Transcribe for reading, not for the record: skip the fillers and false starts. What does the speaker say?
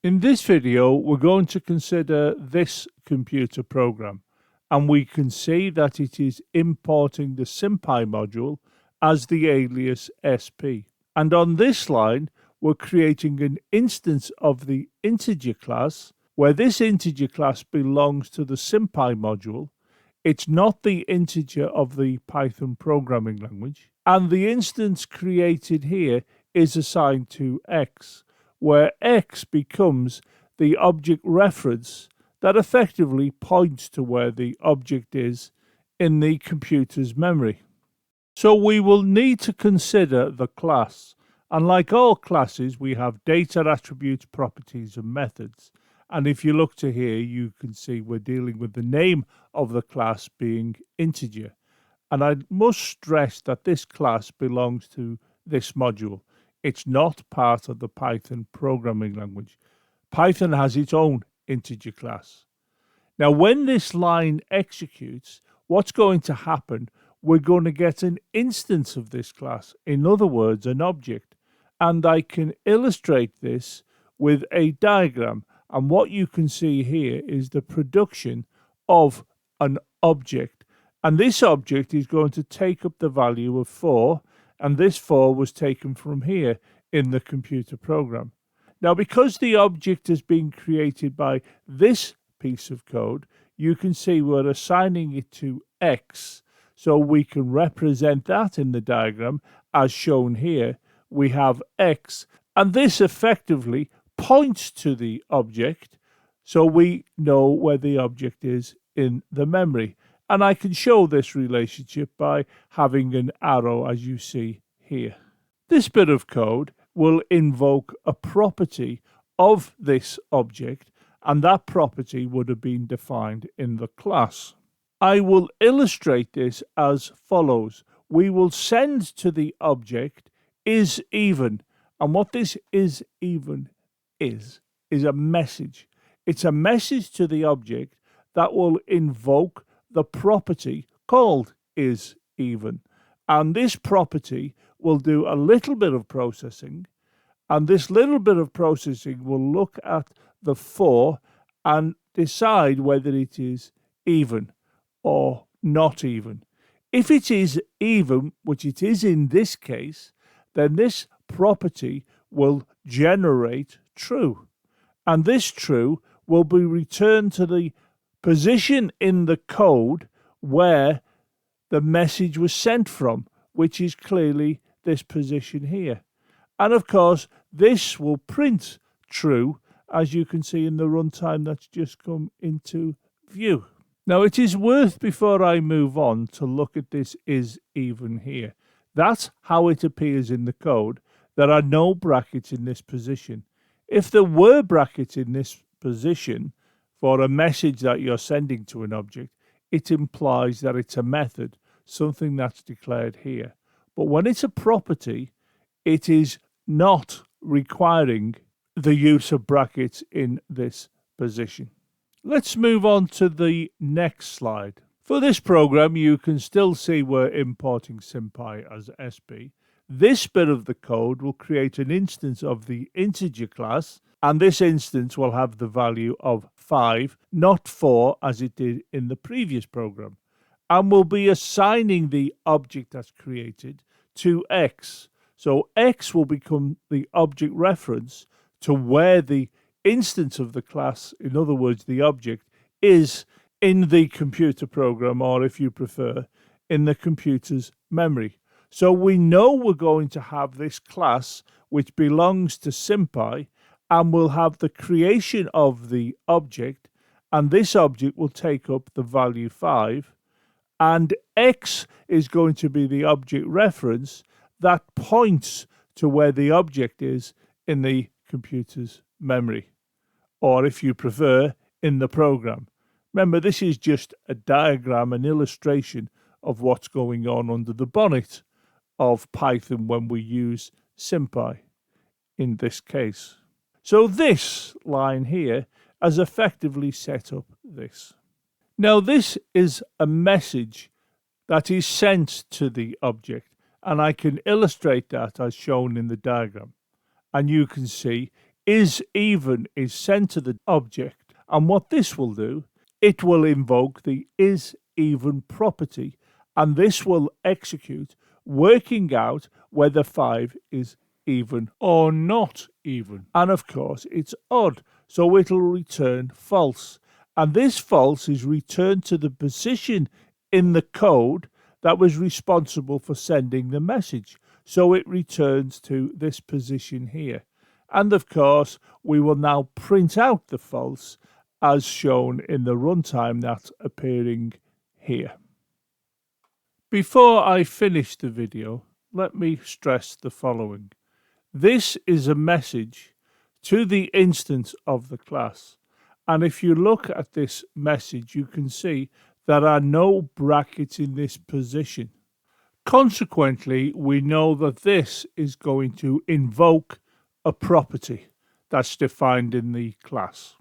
In this video, we're going to consider this computer program, and we can see that it is importing the SymPy module as the alias sp. And on this line, we're creating an instance of the integer class, where this integer class belongs to the SymPy module. It's not the integer of the Python programming language. And the instance created here is assigned to x, where x becomes the object reference that effectively points to where the object is in the computer's memory. So we will need to consider the class. And like all classes, we have data attributes, properties, and methods. And if you look to here, you can see we're dealing with the name of the class being integer. And I must stress that this class belongs to this module. It's not part of the Python programming language. Python has its own integer class. Now, when this line executes, what's going to happen? We're going to get an instance of this class, in other words, an object. And I can illustrate this with a diagram. And what you can see here is the production of an object. And this object is going to take up the value of 4. And this 4 was taken from here in the computer program. Now, because the object has been created by this piece of code, you can see we're assigning it to x. So we can represent that in the diagram as shown here. We have x, and this effectively points to the object, so we know where the object is in the memory. And I can show this relationship by having an arrow, as you see here. This bit of code will invoke a property of this object, and that property would have been defined in the class. I will illustrate this as follows. We will send to the object isEven, and what this isEven is a message. It's a message to the object that will invoke the property called isEven. And this property will do a little bit of processing, and this little bit of processing will look at the 4 and decide whether it is even or not even. If it is even, which it is in this case, then this property will generate true. And this true will be returned to the position in the code where the message was sent from, which is clearly this position here. And of course, this will print true, as you can see in the runtime that's just come into view. Now, it is worth, before I move on, to look at this isEven here. That's how it appears in the code. There are no brackets in this position. If there were brackets in this position for a message that you're sending to an object, it implies that it's a method, something that's declared here. But when it's a property, it is not requiring the use of brackets in this position. Let's move on to the next slide. For this program, you can still see we're importing SymPy as sp. This bit of the code will create an instance of the integer class, and this instance will have the value of 5, not 4 as it did in the previous program. And we'll be assigning the object that's created to x. So x will become the object reference to where the instance of the class, in other words, the object, is in the computer program, or if you prefer, in the computer's memory. So we know we're going to have this class which belongs to SymPy, and we'll have the creation of the object, and this object will take up the value 5, and x is going to be the object reference that points to where the object is in the computer's memory, or if you prefer, in the program. Remember, this is just a diagram, an illustration of what's going on under the bonnet of Python when we use SymPy in this case. So this line here has effectively set up this. Now, this is a message that is sent to the object, and I can illustrate that as shown in the diagram. And you can see isEven is sent to the object, and what this will do, it will invoke the isEven property, and this will execute, working out whether 5 is even or not even. And of course it's odd, so it'll return false. And this false is returned to the position in the code that was responsible for sending the message. So it returns to this position here. And of course, we will now print out the false as shown in the runtime that's appearing here. Before I finish the video, let me stress the following. This is a message to the instance of the class. And if you look at this message, you can see there are no brackets in this position. Consequently, we know that this is going to invoke a property that's defined in the class.